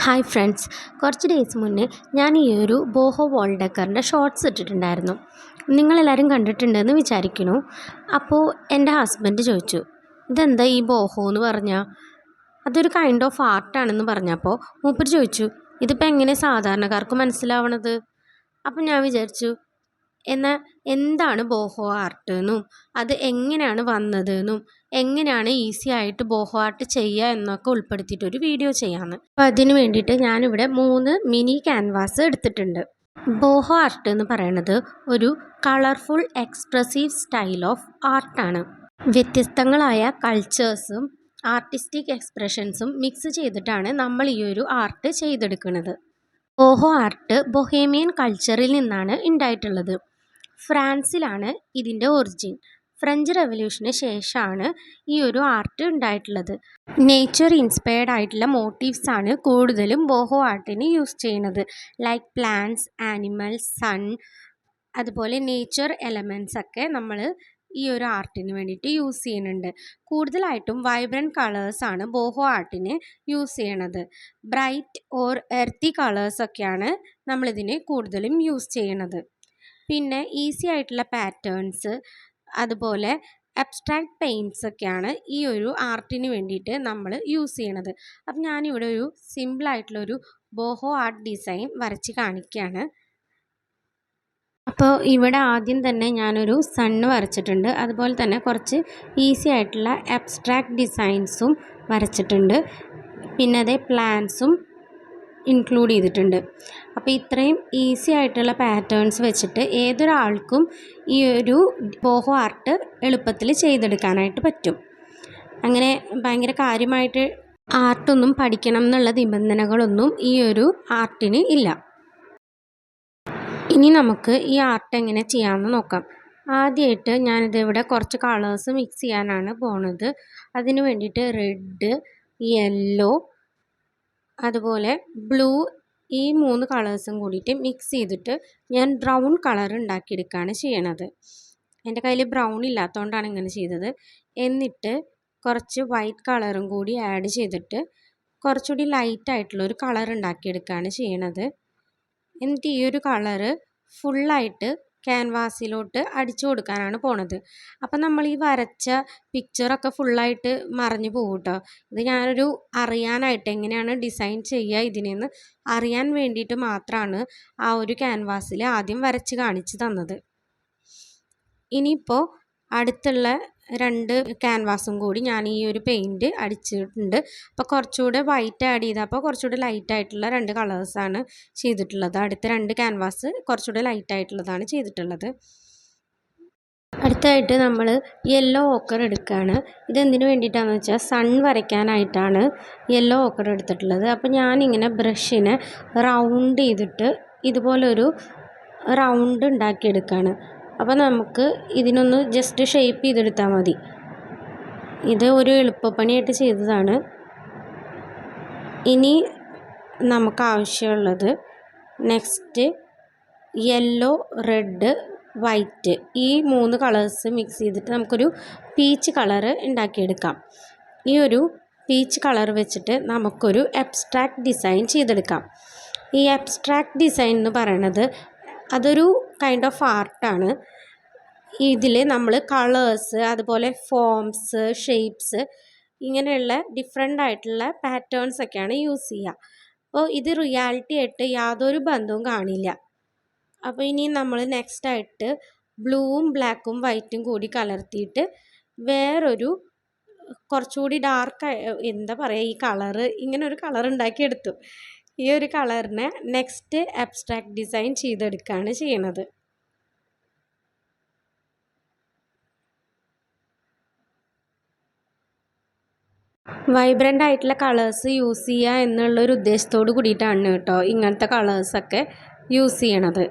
Hi friends, കുറച്ച് days മുന്നേ ഞാൻ ഈ ഒരു ബോഹോ വാൾ ഡെക്കറിൻ്റെ ഷോർട്സ് ഇട്ടിട്ടുണ്ടായിരുന്നു. നിങ്ങളെല്ലാവരും കണ്ടിട്ടുണ്ടെന്ന് വിചാരിക്കുന്നു. അപ്പോൾ എൻ്റെ ഹസ്ബൻഡ് ചോദിച്ചു, ഇതെന്താ ഈ ബോഹോ എന്ന് പറഞ്ഞാൽ? അതൊരു കൈൻഡ് ഓഫ് ആർട്ടാണെന്ന് പറഞ്ഞപ്പോൾ മൂപ്പർ ചോദിച്ചു, ഇതിപ്പോൾ എങ്ങനെ സാധാരണക്കാർക്ക് മനസ്സിലാവണത്? അപ്പം ഞാൻ വിചാരിച്ചു, എന്നാൽ എന്താണ് ബോഹോ ആർട്ട് എന്നും അത് എങ്ങനെയാണ് വന്നതെന്നും എങ്ങനെയാണ് ഈസി ആയിട്ട് ബോഹോ ആർട്ട് ചെയ്യുക എന്നൊക്കെ ഉൾപ്പെടുത്തിയിട്ടൊരു വീഡിയോ ചെയ്യാമെന്ന്. അപ്പോൾ അതിന് വേണ്ടിയിട്ട് ഞാനിവിടെ 3 മിനി ക്യാൻവാസ് എടുത്തിട്ടുണ്ട്. ബോഹോ ആർട്ട് എന്ന് പറയുന്നത് ഒരു കളർഫുൾ എക്സ്പ്രസീവ് സ്റ്റൈൽ ഓഫ് ആർട്ടാണ്. വ്യത്യസ്തങ്ങളായ കൾച്ചേഴ്സും ആർട്ടിസ്റ്റിക് എക്സ്പ്രഷൻസും മിക്സ് ചെയ്തിട്ടാണ് നമ്മൾ ഈ ഒരു ആർട്ട് ചെയ്തെടുക്കുന്നത്. ബോഹോ ആർട്ട് ബൊഹേമിയൻ കൾച്ചറിൽ നിന്നാണ് ഉണ്ടായിട്ടുള്ളത്. ഫ്രാൻസിലാണ് ഇതിൻ്റെ ഒറിജിൻ. ഫ്രഞ്ച് റെവല്യൂഷന് ശേഷമാണ് ഈ ഒരു ആർട്ട് ഉണ്ടായിട്ടുള്ളത്. നേച്ചർ ഇൻസ്പയർഡ് ആയിട്ടുള്ള മോട്ടീവ്സ് ആണ് കൂടുതലും ബോഹോ ആർട്ടിന് യൂസ് ചെയ്യുന്നത്. ലൈക്ക് പ്ലാന്റ്സ്, ആനിമൽസ്, സൺ, അതുപോലെ നേച്ചർ എലമെൻറ്റ്സ് ഒക്കെ നമ്മൾ ഈ ഒരു ആർട്ടിന് വേണ്ടിയിട്ട് യൂസ് ചെയ്യുന്നുണ്ട്. കൂടുതലായിട്ടും വൈബ്രൻറ്റ് കളേഴ്സാണ് ബോഹോ ആർട്ടിന് യൂസ് ചെയ്യണത്. ബ്രൈറ്റ് ഓർ എർത്തി കളേഴ്സൊക്കെയാണ് നമ്മളിതിന് കൂടുതലും യൂസ് ചെയ്യണത്. പിന്നെ ഈസി ആയിട്ടുള്ള പാറ്റേൺസ്, അതുപോലെ അബ്സ്ട്രാക്ട് പെയിൻറ്റ്സ് ഒക്കെയാണ് ഈ ഒരു ആർട്ടിന് വേണ്ടിയിട്ട് നമ്മൾ യൂസ് ചെയ്യണത്. അപ്പം ഞാനിവിടെ ഒരു സിമ്പിളായിട്ടുള്ളൊരു ബോഹോ ആർട്ട് ഡിസൈൻ വരച്ച് കാണിക്കുകയാണ്. അപ്പോൾ ഇവിടെ ആദ്യം തന്നെ ഞാനൊരു സണ്ണ് വരച്ചിട്ടുണ്ട്. അതുപോലെ തന്നെ കുറച്ച് ഈസി ആയിട്ടുള്ള അബ്സ്ട്രാക്ട് ഡിസൈൻസും വരച്ചിട്ടുണ്ട്. പിന്നെ അതേ പ്ലാന്റ്സും ഇൻക്ലൂഡ് ചെയ്തിട്ടുണ്ട്. അപ്പോൾ ഇത്രയും ഈസി ആയിട്ടുള്ള പാറ്റേൺസ് വെച്ചിട്ട് ഏതൊരാൾക്കും ഈ ഒരു ബോഹോ ആർട്ട് എളുപ്പത്തിൽ ചെയ്തെടുക്കാനായിട്ട് പറ്റും. അങ്ങനെ ഭയങ്കര കാര്യമായിട്ട് ആർട്ടൊന്നും പഠിക്കണം എന്നുള്ള നിബന്ധനകളൊന്നും ഈ ഒരു ആർട്ടിന് ഇല്ല. ഇനി നമുക്ക് ഈ ആർട്ട് എങ്ങനെ ചെയ്യാമെന്ന് നോക്കാം. ആദ്യമായിട്ട് ഞാനിതിവിടെ കുറച്ച് കളേഴ്സ് മിക്സ് ചെയ്യാനാണ് പോണത്. അതിന് വേണ്ടിയിട്ട് റെഡ്, യെല്ലോ, അതുപോലെ ബ്ലൂ, ഈ 3 കളേഴ്സും കൂടിയിട്ട് മിക്സ് ചെയ്തിട്ട് ഞാൻ ബ്രൗൺ കളർ ഉണ്ടാക്കിയെടുക്കുകയാണ് ചെയ്യണത്. എൻ്റെ കയ്യിൽ ബ്രൗൺ ഇല്ലാത്തതുകൊണ്ടാണ് ഇങ്ങനെ ചെയ്തത്. എന്നിട്ട് കുറച്ച് വൈറ്റ് കളറും കൂടി ആഡ് ചെയ്തിട്ട് കുറച്ചുകൂടി ലൈറ്റായിട്ടുള്ളൊരു കളർ ഉണ്ടാക്കിയെടുക്കുകയാണ് ചെയ്യണത്. എന്നിട്ട് ഈ ഒരു കളറ് ഫുള്ളായിട്ട് ക്യാൻവാസിലോട്ട് അടിച്ചു കൊടുക്കാനാണ് പോണത്. അപ്പം നമ്മൾ ഈ വരച്ച പിക്ചറൊക്കെ ഫുള്ളായിട്ട് മറഞ്ഞു പോകും കേട്ടോ. ഇത് ഞാനൊരു അറിയാനായിട്ട് എങ്ങനെയാണ് ഡിസൈൻ ചെയ്യുക ഇതിനെന്ന് അറിയാൻ വേണ്ടിയിട്ട് മാത്രമാണ് ആ ഒരു ക്യാൻവാസിൽ ആദ്യം വരച്ച് കാണിച്ചു തന്നത്. ഇനിയിപ്പോൾ അടുത്തുള്ള 2 ക്യാൻവാസും കൂടി ഞാൻ ഈ ഒരു പെയിൻറ്റ് അടിച്ചിട്ടുണ്ട്. അപ്പോൾ കുറച്ചുകൂടെ വൈറ്റ് ആഡ് ചെയ്തപ്പോൾ കുറച്ചുകൂടെ ലൈറ്റായിട്ടുള്ള 2 കളേഴ്സാണ് ചെയ്തിട്ടുള്ളത്. അടുത്ത 2 ക്യാൻവാസ് കുറച്ചുകൂടെ ലൈറ്റായിട്ടുള്ളതാണ് ചെയ്തിട്ടുള്ളത്. അടുത്തായിട്ട് നമ്മൾ യെല്ലോ ഓക്കർ എടുക്കുകയാണ്. ഇതെന്തിനു വേണ്ടിയിട്ടാണെന്ന് വെച്ചാൽ സൺ വരയ്ക്കാനായിട്ടാണ് യെല്ലോ ഓക്കർ എടുത്തിട്ടുള്ളത്. അപ്പോൾ ഞാനിങ്ങനെ ബ്രഷിനെ റൗണ്ട് ചെയ്തിട്ട് ഇതുപോലൊരു റൗണ്ട് ഉണ്ടാക്കിയെടുക്കുകയാണ്. അപ്പോൾ നമുക്ക് ഇതിനൊന്ന് ജസ്റ്റ് ഷേപ്പ് ചെയ്തെടുത്താൽ മതി. ഇത് ഒരു എളുപ്പപ്പണിയായിട്ട് ചെയ്തതാണ്. ഇനി നമുക്ക് ആവശ്യമുള്ളത് നെക്സ്റ്റ് യെല്ലോ, റെഡ്, വൈറ്റ്, ഈ 3 കളേഴ്സ് മിക്സ് ചെയ്തിട്ട് നമുക്കൊരു പീച്ച് കളറ് ഉണ്ടാക്കിയെടുക്കാം. ഈ ഒരു പീച്ച് കളർ വെച്ചിട്ട് നമുക്കൊരു അബ്സ്ട്രാക്ട് ഡിസൈൻ ചെയ്തെടുക്കാം. ഈ അബ്സ്ട്രാക്ട് ഡിസൈൻ എന്ന് പറയണത് അതൊരു കൈൻഡ് ഓഫ് ആർട്ടാണ്. ഇതിൽ നമ്മൾ കളേഴ്സ്, അതുപോലെ ഫോംസ്, ഷേപ്സ്, ഇങ്ങനെയുള്ള ഡിഫറെൻ്റ് ആയിട്ടുള്ള പാറ്റേൺസ് ഒക്കെയാണ് യൂസ് ചെയ്യുക. അപ്പോൾ ഇത് റിയാലിറ്റി ആയിട്ട് യാതൊരു ബന്ധവും കാണില്ല. അപ്പോൾ ഇനി നമ്മൾ നെക്സ്റ്റ് ആയിട്ട് ബ്ലൂവും ബ്ലാക്കും വൈറ്റും കൂടി കലർത്തിയിട്ട് വേറൊരു കുറച്ചുകൂടി ഡാർക്ക്, എന്താ പറയുക, ഈ കളറ് ഇങ്ങനെ ഒരു കളർ ഉണ്ടാക്കിയെടുത്തു. ഈ ഒരു കളറിനെ നെക്സ്റ്റ് അബ്സ്ട്രാക്ട് ഡിസൈൻ ചെയ്തെടുക്കുകയാണ് ചെയ്യണത്. വൈബ്രൻ്റ് ആയിട്ടുള്ള കളേഴ്സ് യൂസ് ചെയ്യുക എന്നുള്ളൊരു ഉദ്ദേശത്തോട് കൂടിയിട്ടാണ് കേട്ടോ ഇങ്ങനത്തെ കളേഴ്സൊക്കെ യൂസ് ചെയ്യണത്.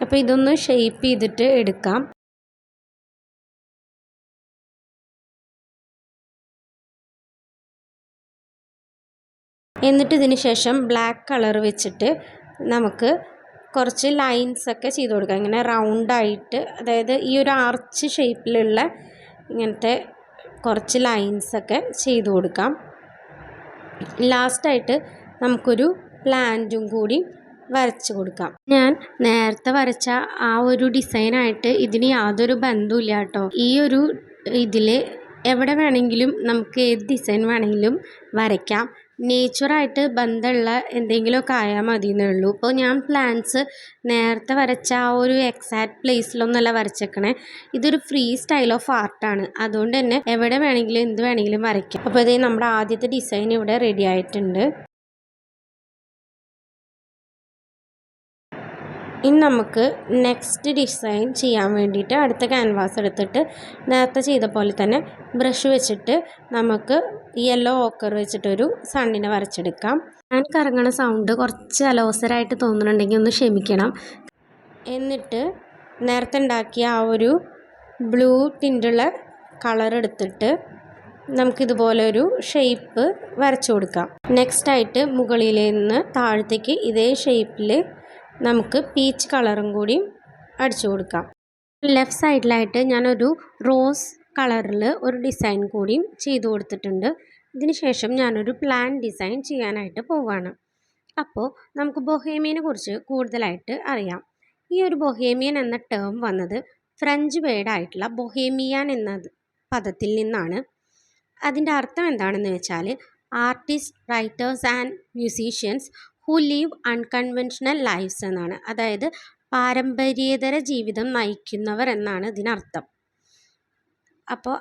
അപ്പോൾ ഇതൊന്ന് ഷേപ്പ് ചെയ്തിട്ട് എടുക്കാം. എന്നിട്ട് ഇതിന് ശേഷം ബ്ലാക്ക് കളർ വെച്ചിട്ട് നമുക്ക് കുറച്ച് ലൈൻസൊക്കെ ചെയ്ത് കൊടുക്കാം. ഇങ്ങനെ റൗണ്ടായിട്ട്, അതായത് ഈ ഒരു ആർച്ച് ഷേപ്പിലുള്ള ഇങ്ങനത്തെ കുറച്ച് ലൈൻസൊക്കെ ചെയ്ത് കൊടുക്കാം. ലാസ്റ്റായിട്ട് നമുക്കൊരു പ്ലാന്റും കൂടി വരച്ച് കൊടുക്കാം. ഞാൻ നേരത്തെ വരച്ച ആ ഒരു ഡിസൈനായിട്ട് ഇതിന് യാതൊരു ബന്ധവുമില്ല കേട്ടോ. ഈ ഒരു ഇതിൽ എവിടെ വേണമെങ്കിലും നമുക്ക് ഏത് ഡിസൈൻ വേണമെങ്കിലും വരയ്ക്കാം. നേച്ചറായിട്ട് ബന്ധമുള്ള എന്തെങ്കിലുമൊക്കെ ആയാൽ മതി എന്നേ ഉള്ളൂ. ഇപ്പോൾ ഞാൻ പ്ലാന്റ്സ് നേരത്തെ വരച്ച ആ ഒരു എക്സാക്റ്റ് പ്ലേസിലൊന്നല്ല വരച്ചേക്കണേ. ഇതൊരു ഫ്രീ സ്റ്റൈൽ ഓഫ് ആർട്ടാണ്. അതുകൊണ്ട് തന്നെ എവിടെ വേണമെങ്കിലും എന്ത് വേണമെങ്കിലും വരയ്ക്കാം. അപ്പോൾ ഇത് നമ്മുടെ ആദ്യത്തെ ഡിസൈൻ ഇവിടെ റെഡി ആയിട്ടുണ്ട്. ഇനി നമുക്ക് നെക്സ്റ്റ് ഡിസൈൻ ചെയ്യാൻ വേണ്ടിയിട്ട് അടുത്ത ക്യാൻവാസ് എടുത്തിട്ട് നേരത്തെ ചെയ്ത പോലെ തന്നെ ബ്രഷ് വെച്ചിട്ട് നമുക്ക് യെല്ലോ ഓക്കർ വെച്ചിട്ടൊരു സണ്ണിനെ വരച്ചെടുക്കാം. ഞാൻ കറങ്ങണ സൗണ്ട് കുറച്ച് അലോസരമായിട്ട് തോന്നുന്നുണ്ടെങ്കിൽ ഒന്ന് ക്ഷമിക്കണം. എന്നിട്ട് നേരത്തെ ഉണ്ടാക്കിയ ആ ഒരു ബ്ലൂ ടിൻ്റുള്ള കളർ എടുത്തിട്ട് നമുക്കിതുപോലെ ഒരു ഷേപ്പ് വരച്ചു കൊടുക്കാം. നെക്സ്റ്റായിട്ട് മുകളിൽ നിന്ന് താഴത്തേക്ക് ഇതേ ഷേപ്പിൽ നമുക്ക് പീച്ച് കളറും കൂടി അടിച്ചു കൊടുക്കാം. ലെഫ്റ്റ് സൈഡിലായിട്ട് ഞാനൊരു റോസ് കളറിൽ ഒരു ഡിസൈൻ കൂടി ചെയ്തു കൊടുത്തിട്ടുണ്ട്. ഇതിന് ശേഷം ഞാനൊരു പ്ലാൻ ഡിസൈൻ ചെയ്യാനായിട്ട് പോവുകയാണ്. അപ്പോൾ നമുക്ക് ബൊഹേമിയനെ കുറിച്ച് കൂടുതലായിട്ട് അറിയാം. ഈ ഒരു ബൊഹേമിയൻ എന്ന ടേം വന്നത് ഫ്രഞ്ച് വേർഡായിട്ടുള്ള ബൊഹേമിയാൻ എന്ന പദത്തിൽ നിന്നാണ്. അതിൻ്റെ അർത്ഥം എന്താണെന്ന് വെച്ചാൽ artist, writers and musicians who live unconventional lives എന്നാണ്. അതായത് പാരമ്പര്യേതര ജീവിതം നയിക്കുന്നവർ എന്നാണ് ഇതിനർത്ഥം. അപ്പോൾ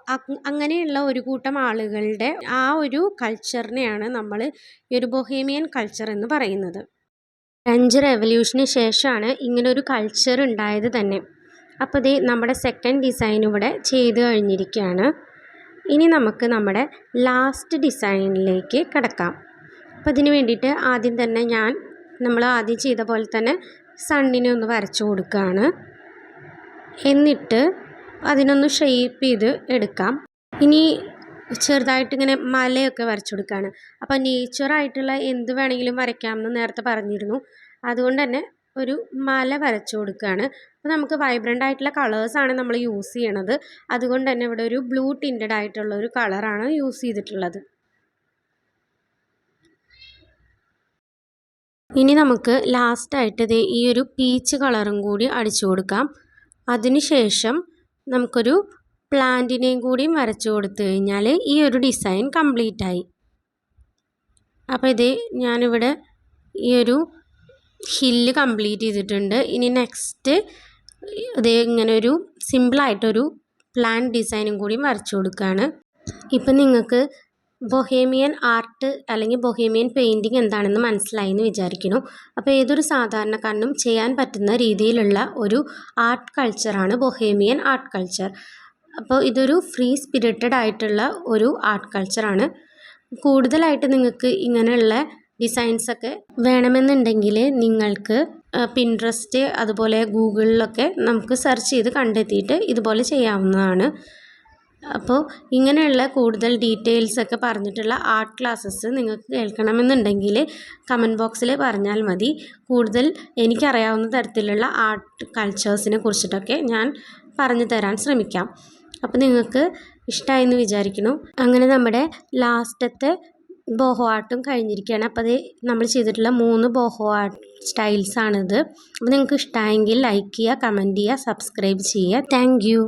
അങ്ങനെയുള്ള ഒരു കൂട്ടം ആളുകളുടെ ആ ഒരു കൾച്ചറിനെയാണ് നമ്മൾ ഈ ഒരു ബൊഹേമിയൻ കൾച്ചർ എന്ന് പറയുന്നത്. ഫ്രഞ്ച് റെവല്യൂഷന് ശേഷമാണ് ഇങ്ങനൊരു കൾച്ചർ ഉണ്ടായത് തന്നെ. അപ്പോൾ ഇത് നമ്മുടെ സെക്കൻഡ് ഡിസൈൻ ഇവിടെ ചെയ്ത് കഴിഞ്ഞിരിക്കുകയാണ്. ഇനി നമുക്ക് നമ്മുടെ ലാസ്റ്റ് ഡിസൈനിലേക്ക് കിടക്കാം. അപ്പോൾ ഇതിന് വേണ്ടിയിട്ട് ആദ്യം തന്നെ നമ്മൾ ആദ്യം ചെയ്ത പോലെ തന്നെ സണ്ണിനെ ഒന്ന് വരച്ചു കൊടുക്കുകയാണ്. എന്നിട്ട് അതിനൊന്ന് ഷേപ്പ് ചെയ്ത് എടുക്കാം. ഇനി ചെറുതായിട്ടിങ്ങനെ മലയൊക്കെ വരച്ചു കൊടുക്കുകയാണ്. അപ്പോൾ നേച്ചറായിട്ടുള്ള എന്ത് വേണമെങ്കിലും വരയ്ക്കാമെന്ന് നേരത്തെ പറഞ്ഞിരുന്നു. അതുകൊണ്ട് തന്നെ ഒരു മല വരച്ചു കൊടുക്കുകയാണ്. അപ്പോൾ നമുക്ക് വൈബ്രൻ്റ് ആയിട്ടുള്ള കളേഴ്സാണ് നമ്മൾ യൂസ് ചെയ്യണത്. അതുകൊണ്ട് തന്നെ ഇവിടെ ഒരു ബ്ലൂ ടിൻറ്റഡ് ആയിട്ടുള്ള ഒരു കളറാണ് യൂസ് ചെയ്തിട്ടുള്ളത്. ഇനി നമുക്ക് ലാസ്റ്റായിട്ട് ഈ ഒരു പീച്ച് കളറും കൂടി അടിച്ചു കൊടുക്കാം. അതിനുശേഷം നമുക്കൊരു പ്ലാന്റിനെയും കൂടി വരച്ചു കൊടുത്തു കഴിഞ്ഞാൽ ഈ ഒരു ഡിസൈൻ കംപ്ലീറ്റ് ആയി. അപ്പോൾ ഞാനിവിടെ ഈ ഒരു ഹില്ല് കംപ്ലീറ്റ് ചെയ്തിട്ടുണ്ട്. ഇനി നെക്സ്റ്റ് ഇങ്ങനെ ഒരു സിമ്പിളായിട്ടൊരു പ്ലാന്റ് ഡിസൈനും കൂടി വരച്ചു കൊടുക്കുകയാണ്. ഇപ്പം നിങ്ങൾക്ക് ബൊഹേമിയൻ ആർട്ട് അല്ലെങ്കിൽ ബൊഹേമിയൻ പെയിൻറ്റിങ് എന്താണെന്ന് മനസ്സിലായി എന്ന് വിചാരിക്കുന്നു. അപ്പോൾ ഏതൊരു സാധാരണക്കാരനും ചെയ്യാൻ പറ്റുന്ന രീതിയിലുള്ള ഒരു ആർട്ട് കൾച്ചറാണ് ബൊഹേമിയൻ ആർട്ട് കൾച്ചർ. അപ്പോൾ ഇതൊരു ഫ്രീ സ്പിരിറ്റഡ് ആയിട്ടുള്ള ഒരു ആർട്ട് കൾച്ചറാണ്. കൂടുതലായിട്ട് നിങ്ങൾക്ക് ഇങ്ങനെയുള്ള ഡിസൈൻസൊക്കെ വേണമെന്നുണ്ടെങ്കിൽ നിങ്ങൾക്ക് പിൻട്രസ്റ്റ് അതുപോലെ ഗൂഗിളിലൊക്കെ നമുക്ക് സെർച്ച് ചെയ്ത് കണ്ടെത്തിയിട്ട് ഇതുപോലെ ചെയ്യാവുന്നതാണ്. അപ്പോൾ ഇങ്ങനെയുള്ള കൂടുതൽ ഡീറ്റെയിൽസൊക്കെ പറഞ്ഞിട്ടുള്ള ആർട്ട് ക്ലാസ്സസ് നിങ്ങൾക്ക് കേൾക്കണമെന്നുണ്ടെങ്കിൽ കമൻറ്റ് ബോക്സിൽ പറഞ്ഞാൽ മതി. കൂടുതൽ എനിക്കറിയാവുന്ന തരത്തിലുള്ള ആർട്ട് കൾച്ചേഴ്സിനെ കുറിച്ചിട്ടൊക്കെ ഞാൻ പറഞ്ഞു തരാൻ ശ്രമിക്കാം. അപ്പോൾ നിങ്ങൾക്ക് ഇഷ്ടമായെന്ന് വിചാരിക്കുന്നു. അങ്ങനെ നമ്മുടെ ലാസ്റ്റത്തെ ബോഹോ ആർട്ടും കഴിഞ്ഞിരിക്കുകയാണ്. അപ്പോൾ നമ്മൾ ചെയ്തിട്ടുള്ള 3 ബോഹോ ആർട്ട് സ്റ്റൈൽസാണിത്. അപ്പോൾ നിങ്ങൾക്ക് ഇഷ്ടമായെങ്കിൽ ലൈക്ക് ചെയ്യുക, കമൻറ്റ് ചെയ്യുക, സബ്സ്ക്രൈബ് ചെയ്യുക. Thank you.